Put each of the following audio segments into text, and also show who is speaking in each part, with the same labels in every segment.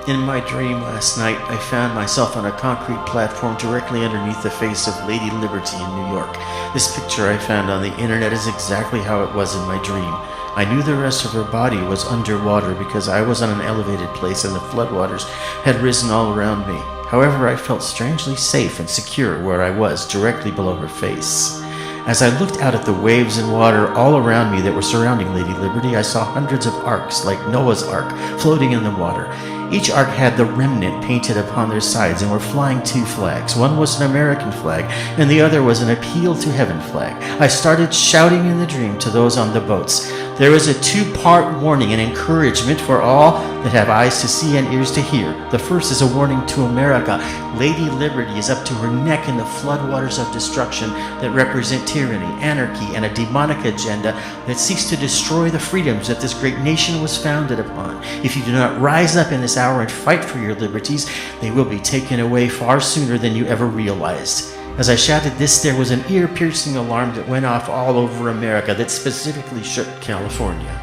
Speaker 1: In my dream last night, I found myself on a concrete platform directly underneath the face of Lady Liberty in New York. This picture I found on the internet is exactly how it was in my dream. I knew the rest of her body was underwater because I was on an elevated place and the floodwaters had risen all around me. However, I felt strangely safe and secure where I was, directly below her face. As I looked out at the waves and water all around me that were surrounding Lady Liberty, I saw hundreds of arks, like Noah's Ark, floating in the water. Each ark had the remnant painted upon their sides and were flying two flags. One was an American flag, and the other was an Appeal to Heaven flag. I started shouting in the dream to those on the boats. There is a two-part warning and encouragement for all that have eyes to see and ears to hear. The first is a warning to America. Lady Liberty is up to her neck in the floodwaters of destruction that represent tyranny, anarchy, and a demonic agenda that seeks to destroy the freedoms that this great nation was founded upon. If you do not rise up in this hour and fight for your liberties, they will be taken away far sooner than you ever realized. As I shouted this, there was an ear-piercing alarm that went off all over America that specifically shook California.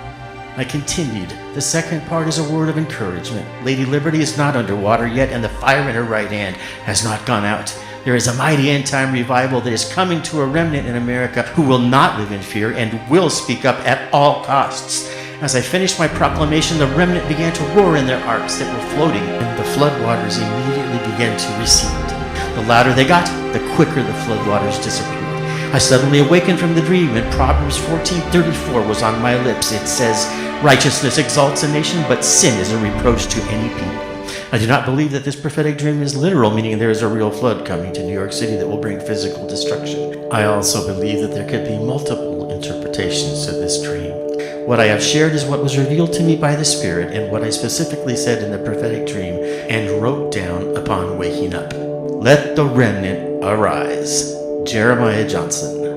Speaker 1: I continued. The second part is a word of encouragement. Lady Liberty is not underwater yet, and the fire in her right hand has not gone out. There is a mighty end-time revival that is coming to a remnant in America who will not live in fear and will speak up at all costs. As I finished my proclamation, the remnant began to roar in their arks that were floating, and the floodwaters immediately began to recede. The louder they got, the quicker the floodwaters disappeared. I suddenly awakened from the dream, and Proverbs 14:34 was on my lips. It says, "Righteousness exalts a nation, but sin is a reproach to any people." I do not believe that this prophetic dream is literal, meaning there is a real flood coming to New York City that will bring physical destruction. I also believe that there could be multiple interpretations to this dream. What I have shared is what was revealed to me by the Spirit and what I specifically said in the prophetic dream and wrote down upon waking up. Let the remnant arise. Jeremiah Johnson.